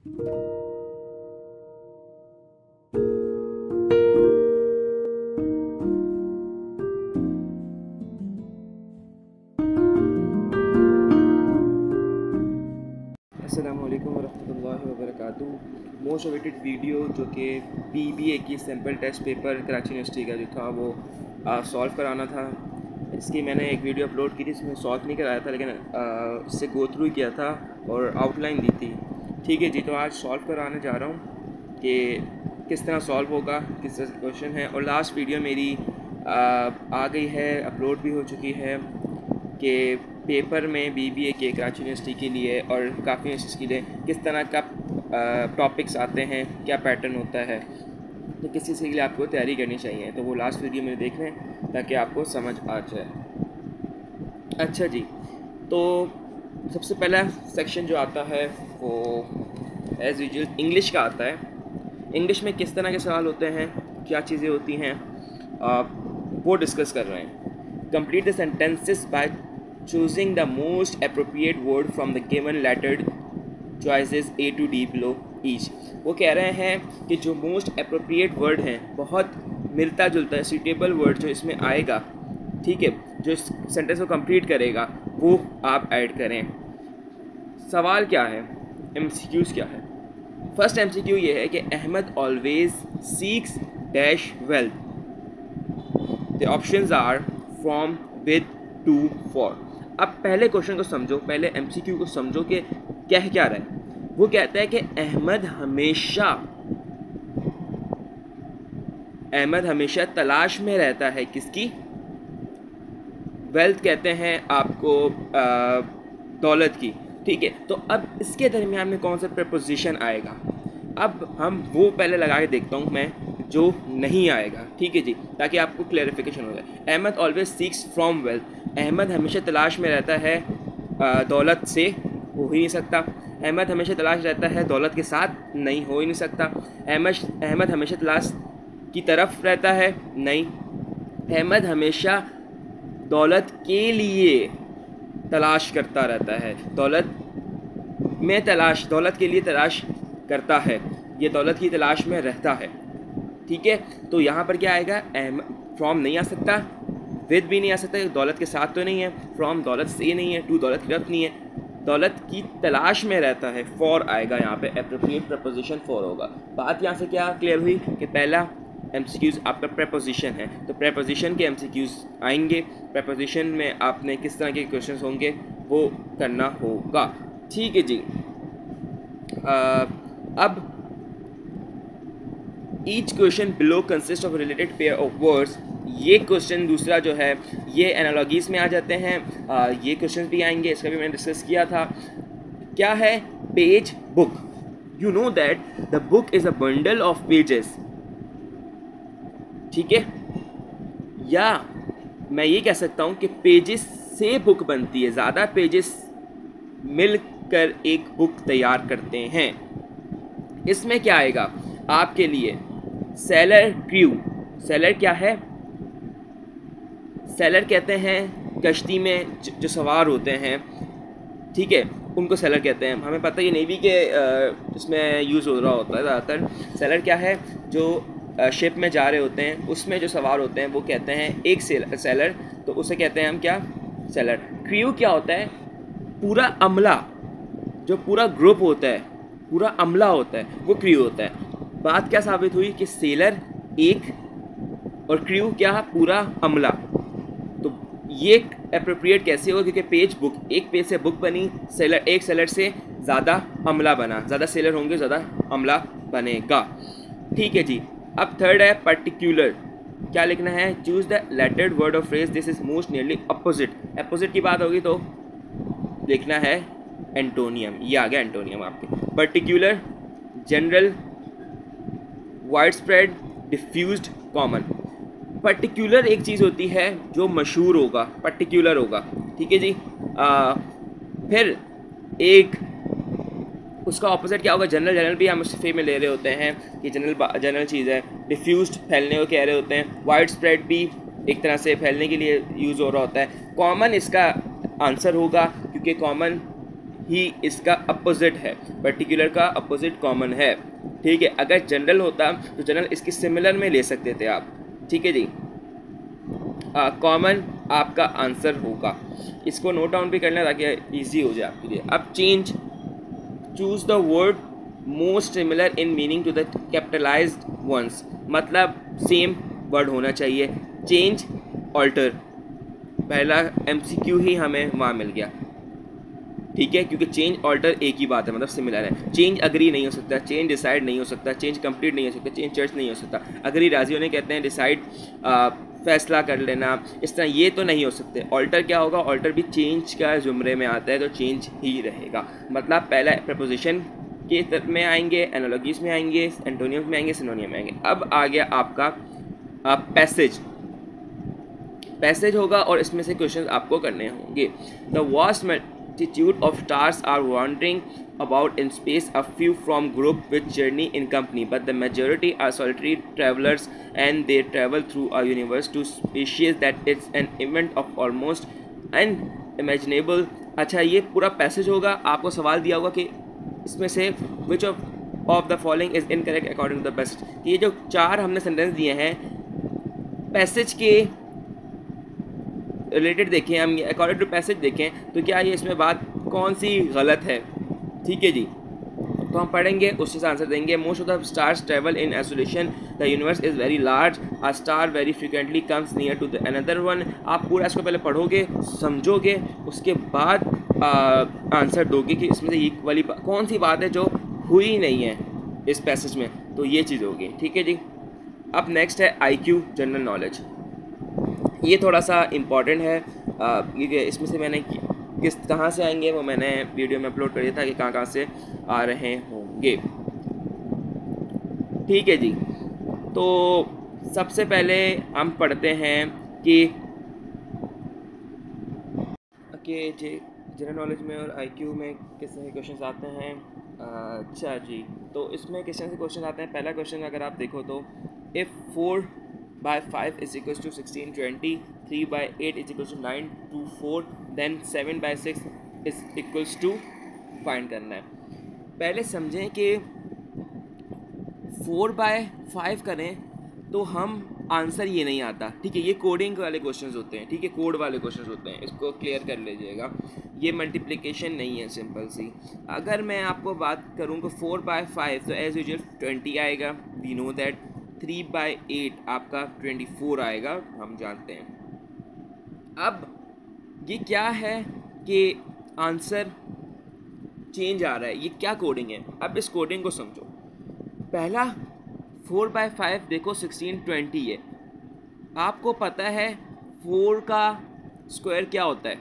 अस्सलामुअलैकुम वरहमतुल्लाहि वबरकातुहू। Most awaited video जो कि BBA की sample test paper Karachi university का जो था वो सॉल्व कराना था। इसकी मैंने एक वीडियो अपलोड की थी, इसमें सॉल्व नहीं कराया था लेकिन इससे गो थ्रू किया था और आउटलाइन दी थी। ठीक है जी, तो आज सॉल्व कराने जा रहा हूँ कि किस तरह सॉल्व होगा, किस तरह क्वेश्चन है। और लास्ट वीडियो मेरी आ गई है, अपलोड भी हो चुकी है कि पेपर में BBA के कराची यूनिवर्सिटी के लिए और काफ़ी यूनिवर्सिटीज़ के लिए किस तरह का टॉपिक्स आते हैं, क्या पैटर्न होता है, तो किस चीज़ के लिए आपको तैयारी करनी चाहिए। तो वो लास्ट वीडियो में देख लें ताकि आपको समझ आ जाए। अच्छा जी, तो सबसे पहला सेक्शन जो आता है वो एज़ यूजुअल इंग्लिश का आता है। इंग्लिश में किस तरह के सवाल होते हैं, क्या चीज़ें होती हैं, वो डिस्कस कर रहे हैं। Complete the sentences bye choosing the most appropriate word from the given lettered choices A to D below each। वो कह रहे हैं कि जो मोस्ट अप्रोप्रिएट वर्ड हैं, बहुत मिलता जुलता है सूटेबल वर्ड जो इसमें आएगा, ठीक है, जो इस सेंटेंस को कंप्लीट करेगा वो आप ऐड करें। सवाल क्या है, MCQs क्या है। फर्स्ट MCQ ये है कि Ahmed always seeks dash wealth. The options are from, with, to, for. अब पहले क्वेश्चन को समझो, पहले MCQ को समझो कि कह क्या रहा है। वो कहता है कि अहमद हमेशा तलाश में रहता है किसकी। वेल्थ कहते हैं आपको दौलत की, ठीक है। तो अब इसके दरमियान में कौन सा प्रपोजिशन आएगा, अब हम वो पहले लगा के देखता हूँ मैं जो नहीं आएगा, ठीक है जी, ताकि आपको क्लैरिफिकेशन हो जाए। Ahmed always seeks from wealth, Ahmed हमेशा तलाश में रहता है दौलत से, हो ही नहीं सकता। अहमद हमेशा तलाश रहता है दौलत के साथ, नहीं, हो ही नहीं सकता। अहमद हमेशा तलाश की तरफ रहता है, नहीं। अहमद हमेशा दौलत के लिए तलाश करता रहता है, दौलत के लिए तलाश करता है, ये दौलत की तलाश में रहता है, ठीक है। तो यहाँ पर क्या आएगा, फ्रॉम नहीं आ सकता, विद भी नहीं आ सकता, दौलत के साथ तो नहीं है, फ्रॉम दौलत से नहीं है, टू दौलत की तरफ नहीं है, दौलत की तलाश में रहता है, फॉर आएगा यहाँ पे, एप्रोप्रिएट प्रपोजिशन फॉर होगा। बात यहाँ से क्या क्लियर हुई कि पहला MCQs आपका प्रपोजिशन है, तो प्रपोजिशन के MCQs आएंगे। प्रपोजिशन में आपने किस तरह के क्वेश्चंस होंगे वो करना होगा, ठीक है जी। अब each question below consist of related pair of words. ये क्वेश्चन दूसरा जो है ये एनालॉजीज में आ जाते हैं, ये क्वेश्चन भी आएंगे, इसका भी मैंने डिस्कस किया था। क्या है, page book. You know that the book is a bundle of pages, ठीक है। या मैं ये कह सकता हूँ कि पेजेस से बुक बनती है, ज़्यादा पेजेस मिलकर एक बुक तैयार करते हैं। इसमें क्या आएगा आपके लिए, सेलर, क्रू। सेलर क्या है, सेलर कहते हैं कश्ती में जो सवार होते हैं, ठीक है, उनको सेलर कहते हैं। हमें पता है ये नेवी के इसमें यूज़ हो रहा होता है ज़्यादातर। सेलर क्या है, जो शिप में जा रहे होते हैं उसमें जो सवार होते हैं वो कहते हैं एक सेलर, तो उसे कहते हैं हम क्या, सेलर। क्रू क्या होता है, पूरा अमला, जो पूरा ग्रुप होता है, पूरा अमला होता है, वो क्रू होता है। बात क्या साबित हुई कि सेलर एक और क्रू क्या, पूरा अमला। तो ये अप्रोप्रिएट कैसे होगा, क्योंकि पेज बुक, एक पेज से बुक बनी, सेलर, एक सेलर से ज़्यादा अमला बना, ज़्यादा सेलर होंगे ज़्यादा अमला बनेगा, ठीक है जी। अब थर्ड है पर्टिकुलर। क्या लिखना है, choose the lettered word of phrase this is most nearly opposite. Opposite की बात होगी तो लिखना है एंटोनियम, ये आ गया एंटोनियम आपके। Particular, general, wide spread, diffused, common. Particular एक चीज़ होती है जो मशहूर होगा, पर्टिकुलर होगा, ठीक है जी। फिर एक उसका ऑपोजिट क्या होगा, जनरल। जनरल भी हम सिफे में ले रहे होते हैं कि जनरल चीज़ है। डिफ्यूज्ड फैलने को कह रहे होते हैं। वाइड स्प्रेड भी एक तरह से फैलने के लिए यूज़ हो रहा होता है। कॉमन इसका आंसर होगा, क्योंकि कॉमन ही इसका अपोजिट है, पर्टिकुलर का अपोजिट कॉमन है। ठीक है, अगर जनरल होता तो जनरल इसकी सिमिलर में ले सकते थे आप। ठीक है जी, कॉमन आपका आंसर होगा। इसको नोट डाउन भी करना ताकि इजी हो जाए आपके लिए। अब change, choose the word most similar in meaning to the capitalized ones, मतलब सेम वर्ड होना चाहिए। चेंज, ऑल्टर, पहला MCQ ही हमें वहाँ मिल गया। ठीक है, क्योंकि चेंज ऑल्टर एक ही बात है, मतलब सिमिलर है। चेंज अग्री नहीं हो सकता, चेंज डिसाइड नहीं हो सकता, चेंज कंप्लीट नहीं हो सकता, चेंज चर्च नहीं हो सकता। अग्री राजी होने कहते हैं, डिसाइड फैसला कर लेना, इस तरह ये तो नहीं हो सकते। ऑल्टर क्या होगा, ऑल्टर भी चेंज का ज़ुमरे में आता है, तो चेंज ही रहेगा। मतलब पहला प्रपोजिशन के में आएंगे, एनालॉजीज में आएंगे, एंटोनियम्स में आएंगे, सिनोनियम में आएंगे। अब आ गया आपका पैसेज। पैसेज होगा और इसमें से क्वेश्चन आपको करने होंगे। The vast multitude of stars are wandering about in space, a few from group which journey in company, but the majority are solitary travelers and they travel through a universe to species that it's an event of almost unimaginable। अच्छा, ये पूरा passage होगा। आपको सवाल दिया होगा कि इसमें से which of the following is incorrect according to the passage। ये जो चार हमने सेंटेंस दिए हैं पैसेज के रिलेटेड देखें, हम अकॉर्डिंग टू पैसेज देखें तो क्या ये इसमें बात कौन सी गलत है। ठीक है जी, तो हम पढ़ेंगे, उससे आंसर देंगे। Most of the stars travel in isolation, the universe is very large, a star very frequently comes near to the another one. आप पूरा इसको पहले पढ़ोगे, समझोगे, उसके बाद आंसर दोगे कि इसमें से ये वाली कौन सी बात है जो हुई नहीं है इस पैसेज में, तो ये चीज़ होगी। ठीक है जी, अब नेक्स्ट है IQ, जनरल नॉलेज। ये थोड़ा सा इम्पॉर्टेंट है, क्योंकि इसमें से मैंने किस कहाँ से आएंगे वो मैंने वीडियो में अपलोड कर दिया था कि कहाँ कहाँ से आ रहे होंगे। ठीक है जी, तो सबसे पहले हम पढ़ते हैं कि जनरल नॉलेज में और IQ में किस तरह के क्वेश्चन आते हैं। अच्छा जी, तो इसमें किस तरह से क्वेश्चन आते हैं। पहला क्वेश्चन अगर आप देखो तो if 4/5 is equals to 16, 20, 3/8 is equals to 9, 2, 4, then 7/6 is equals to find करना है। पहले समझें कि 4/5 करें तो हम आंसर ये नहीं आता। ठीक है, ये कोडिंग वाले क्वेश्चंस होते हैं। ठीक है, कोड वाले क्वेश्चंस होते हैं, इसको क्लियर कर लीजिएगा। ये मल्टीप्लिकेशन नहीं है, सिंपल सी। अगर मैं आपको बात करूँ तो 4/5 तो एज यूजुअल 20 आएगा, वी नो दैट। 3/8 आपका 24 आएगा, हम जानते हैं। अब ये क्या है कि आंसर चेंज आ रहा है, ये क्या कोडिंग है। अब इस कोडिंग को समझो। पहला 4/5 देखो 16, 20 है। आपको पता है 4 का स्क्वायर क्या होता है,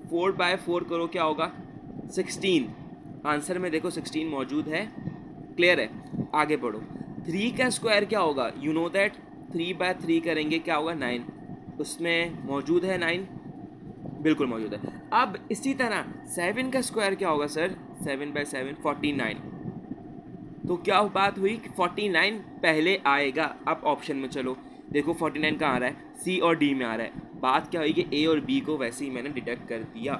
4/4 करो क्या होगा 16। आंसर में देखो 16 मौजूद है, क्लियर है। आगे बढ़ो, 3 का स्क्वायर क्या होगा, यू नो दैट 3/3 करेंगे क्या होगा 9, उसमें मौजूद है 9, बिल्कुल मौजूद है। अब इसी तरह 7 का स्क्वायर क्या होगा सर, 7/7 49। तो क्या बात हुई, 49 पहले आएगा। अब ऑप्शन में चलो देखो 49 कहाँ आ रहा है, C और D में आ रहा है। बात क्या हुई कि A और B को वैसे ही मैंने डिटेक्ट कर दिया,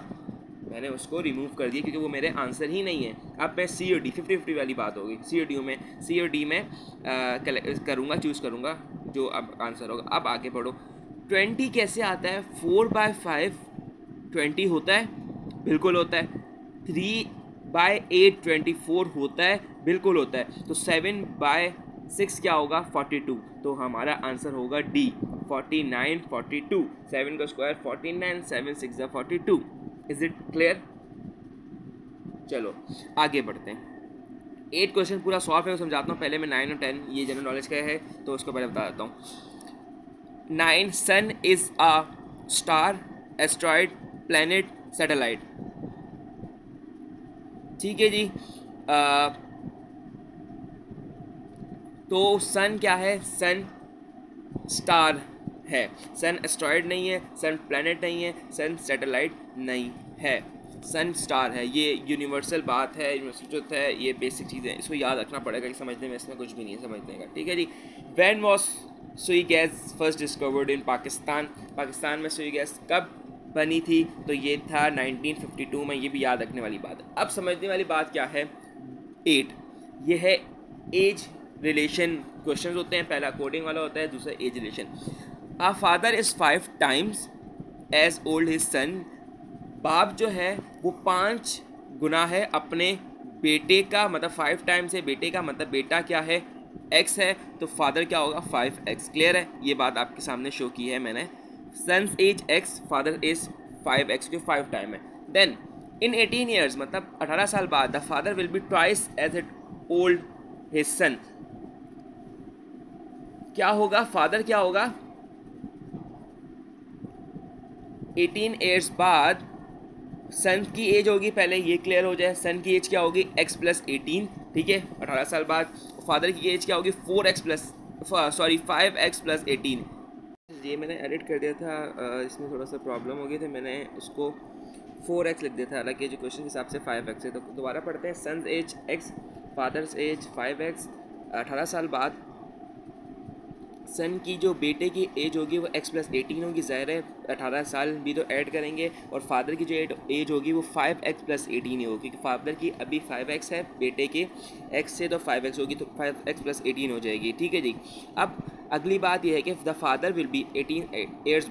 मैंने उसको रिमूव कर दिया क्योंकि वो मेरे आंसर ही नहीं है। अब मैं C और D 50-50 वाली बात होगी। C और D में करूँगा, चूज़ करूँगा जो अब आंसर होगा। अब आगे बढ़ो, 20 कैसे आता है, 4/5 20 होता है, बिल्कुल होता है। 3/8 24 होता है, बिल्कुल होता है। तो 7/6 क्या होगा 42, तो हमारा आंसर होगा D 49 42। 7 का स्क्वायर 49, 7 6 42। Is it clear. चलो आगे बढ़ते हैं। 8 क्वेश्चन पूरा सॉल्व है, वो समझाता हूँ। पहले मैं 9 और 10 ये जनरल नॉलेज का है तो उसको पहले बता देता हूँ। 9 sun is a star, asteroid, planet, satellite. ठीक है जी, तो सन क्या है, सन स्टार है, सन एस्ट्रॉइड नहीं है, सन प्लैनेट नहीं है, सन सैटेलाइट नहीं है, सन स्टार है। ये यूनिवर्सल बात है, यूनिवर्सल ट्रुथ है, ये बेसिक चीज़ें इसको याद रखना पड़ेगा कि समझने में इसमें कुछ भी नहीं है समझने का। ठीक है जी। व्हेन वाज सुई gas first discovered in Pakistan, Pakistan में सुई गैस कब बनी थी, तो ये था 1952 में, ये भी याद रखने वाली बात है। अब समझने वाली बात क्या है, 8 ये है एज रिलेशन क्वेश्चन होते हैं, पहला कोडिंग वाला होता है, दूसरा age relation. A father is 5 times as old his son, बाप जो है वो 5 गुना है अपने बेटे का, मतलब 5 टाइम्स है बेटे का, मतलब बेटा क्या है x है, तो फादर क्या होगा 5x। क्लियर है, ये बात आपके सामने शो की है मैंने। Son's age x, father is 5x, जो 5 टाइम है। देन इन 18 ईयर्स, मतलब 18 साल बाद, the father will be twice as it old his son. क्या होगा, फादर क्या होगा 18 ईयर्स बाद, सन की एज होगी, पहले ये क्लियर हो जाए, सन की एज क्या होगी x प्लस 18, ठीक है 18 साल बाद। फादर की एज क्या होगी 4x प्लस 5x प्लस 18। ये मैंने एडिट कर दिया था, इसमें थोड़ा सा प्रॉब्लम हो गई थी, मैंने उसको 4x लिख दिया था, हालांकि जो क्वेश्चन के हिसाब से 5x है। तो दोबारा पढ़ते हैं, son's age x, father's age 5x, 18 साल बाद सन की जो बेटे की एज होगी वो x प्लस 18 होगी, ज़ाहिर है 18 साल भी तो ऐड करेंगे, और फादर की जो एज होगी वो 5x प्लस 18 ही होगी, क्योंकि फादर की अभी 5x है, बेटे के x से तो 5x होगी, तो 5x प्लस 18 हो जाएगी, ठीक है जी। अब अगली बात यह है कि the father will be 18 years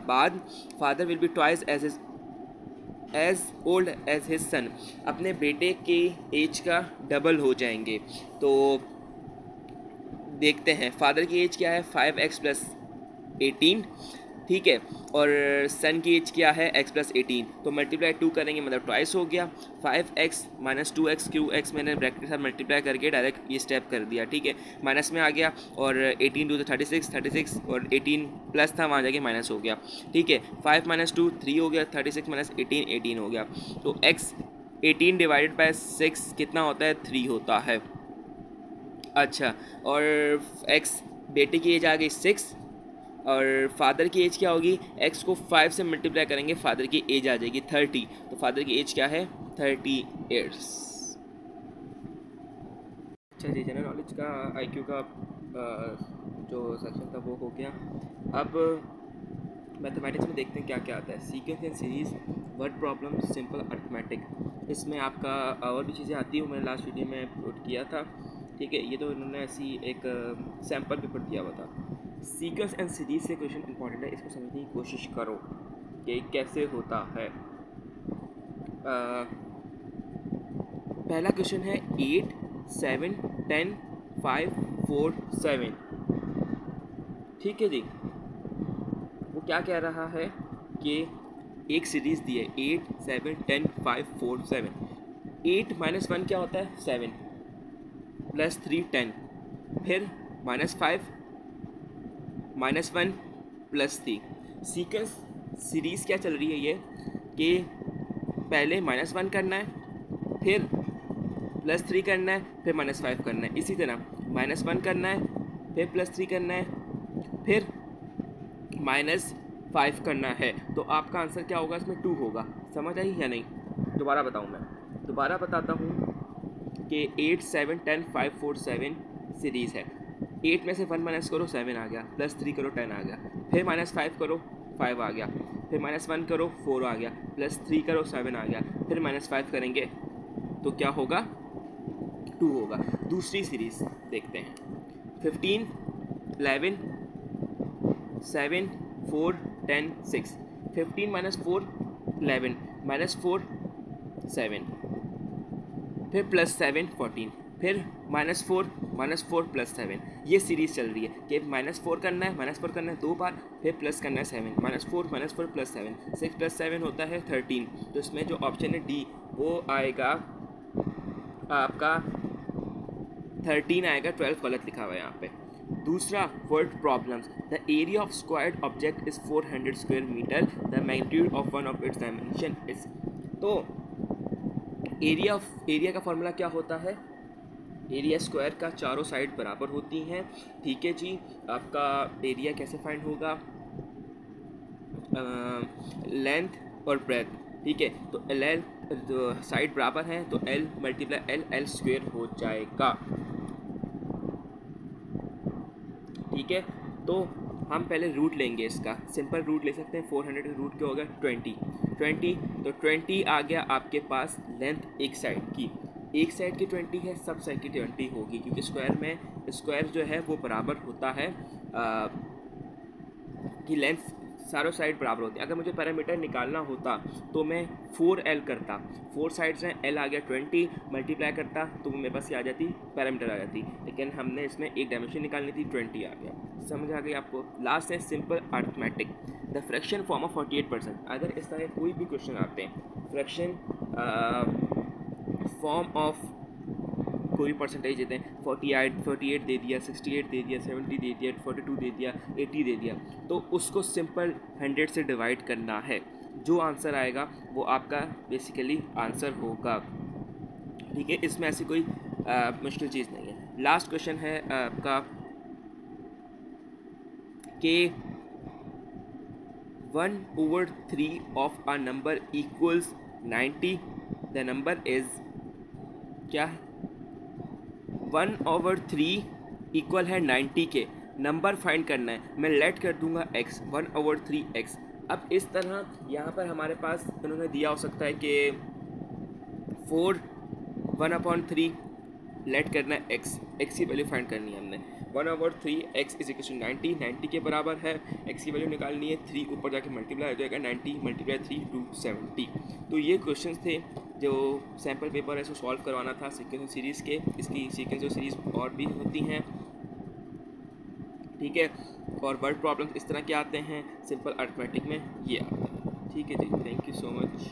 बाद, father will be twice as old as his son, अपने बेटे के एज का डबल हो जाएंगे। तो देखते हैं फादर की एज क्या है 5x प्लस 18, ठीक है, और सन की एज क्या है x प्लस 18, तो मल्टीप्लाई 2 करेंगे मतलब ट्वाइस हो गया। 5x minus 2x, Q x मैंने ब्रैकेट के साथ मल्टीप्लाई करके डायरेक्ट ये स्टेप कर दिया, ठीक है, माइनस में आ गया, और 18 2 तो 36 और 18 प्लस था वहाँ जाके माइनस हो गया, ठीक है। 5 माइनस 2 3 हो गया, 36 माइनस 18 हो गया, तो x 18 डिवाइडेड बाई 6 कितना होता है 3 होता है। अच्छा, और x बेटे की एज आ गई 6, और फादर की एज क्या होगी, x को 5 से मल्टीप्लाई करेंगे, फादर की एज आ जाएगी 30, तो फादर की एज क्या है 30 ईयर्स। अच्छा जी, जनरल नॉलेज का IQ का जो सेक्शन था वो हो गया। अब मैथमेटिक्स में देखते हैं क्या क्या आता है। Sequence and series, word problem, simple arithmetic, इसमें आपका और भी चीज़ें आती हैं, मैंने लास्ट वीडियो में पुट किया था, ठीक है। ये तो इन्होंने ऐसी एक सैम्पल पेपर दिया हुआ था। सीक्वेंस एंड सीरीज से क्वेश्चन इंपॉर्टेंट है, इसको समझने की कोशिश करो कि कैसे होता है। पहला क्वेश्चन है 8 7 10 5 4 7, ठीक है जी। वो क्या कह रहा है कि एक सीरीज़ दी है 8 7 10 5 4 7। 8 माइनस 1 क्या होता है 7, प्लस 3 10, फिर minus 5 minus 1 plus 3। Sequence series क्या चल रही है ये कि पहले माइनस 1 करना है, फिर प्लस 3 करना है, फिर माइनस 5 करना है, इसी तरह माइनस 1 करना है, फिर प्लस 3 करना है, फिर माइनस 5 करना है। तो आपका आंसर क्या होगा, इसमें 2 होगा। समझ आई या नहीं? दोबारा बताऊँ, मैं दोबारा बताता हूँ कि 8 7 10 5 4 7 सीरीज़ है। 8 में से 1 माइनस करो 7 आ गया, प्लस 3 करो 10 आ गया, फिर माइनस 5 करो 5 आ गया, फिर माइनस 1 करो 4 आ गया, प्लस 3 करो 7 आ गया, फिर माइनस 5 करेंगे तो क्या होगा 2 होगा। दूसरी सीरीज़ देखते हैं। 15 11 7 4 10 6। 15 माइनस 4 11, माइनस 4 7, फिर प्लस 7 14, फिर माइनस 4 प्लस 7। ये सीरीज़ चल रही है कि माइनस 4 करना है 2 बार, फिर प्लस करना है 7, माइनस 4 प्लस 7, 6 प्लस 7 होता है 13। तो इसमें जो ऑप्शन है डी वो आएगा आपका 13 आएगा, 12 गलत लिखा हुआ है यहाँ पे। दूसरा word problems, the area of squared object is 400 square metre, the magnitude of one of its dimension is. तो एरिया का फॉर्मूला क्या होता है, एरिया स्क्वायर का चारों साइड बराबर होती हैं, ठीक है जी। आपका एरिया कैसे फाइंड होगा, लेंथ और ब्रेथ, ठीक है। तो एल साइड बराबर हैं तो एल मल्टीप्लाई एल स्क्वायर हो जाएगा, ठीक है। तो हम पहले रूट लेंगे इसका, सिंपल रूट ले सकते हैं। 400 का रूट क्या होगा 20, तो 20 आ गया आपके पास लेंथ एक साइड की, एक साइड की 20 है, सब साइड की 20 होगी, क्योंकि स्क्वायर में स्क्वायर जो है वो बराबर होता है कि लेंथ सारों साइड बराबर होती है। अगर मुझे पैरामीटर निकालना होता तो मैं 4L करता, 4 साइड्स हैं, L आ गया 20, मल्टीप्लाई करता तो मेरे पास ये आ जाती पैरामीटर आ जाती, लेकिन हमने इसमें एक डायमेंशन निकालनी थी, 20 आ गया। समझ आ गई आपको। लास्ट है simple arithmetic, the fraction form of 48%। अगर इस तरह कोई भी क्वेश्चन आते हैं, फ्रैक्शन फॉर्म ऑफ कोई परसेंटेज देते हैं, 48 दे दिया, 68 दे दिया, 70 दे दिया, 42 दे दिया, 80 दे दिया, तो उसको सिंपल 100 से डिवाइड करना है, जो आंसर आएगा वो आपका बेसिकली आंसर होगा। ठीक है, इसमें ऐसी कोई मुश्किल चीज़ नहीं है। लास्ट क्वेश्चन है आपका कि 1/3 of a number equals 90, the number is क्या है, 1/3 इक्वल है 90 के, नंबर फाइंड करना है, मैं लेट कर दूंगा x, 1/3 x। अब इस तरह यहाँ पर हमारे पास उन्होंने दिया हो सकता है कि 1/3 लेट करना है x की वैल्यू फाइंड करनी है हमने, 1/3 x इज इक्वल टू 90 के बराबर है, x की वैल्यू निकालनी है, 3 ऊपर जाके मल्टीप्लाई हो जाएगा, 90 × 3 = 70। तो ये क्वेश्चंस थे जो सैम्पल पेपर है इसको सॉल्व करवाना था सीक्वेंस सीरीज़ के। इसकी सीक्वेंस सीरीज़ और भी होती हैं, ठीक है, और वर्ड प्रॉब्लम्स इस तरह के आते हैं, सिंपल अर्थमेटिक में ये आते हैं। ठीक है जी, थैंक यू सो मच।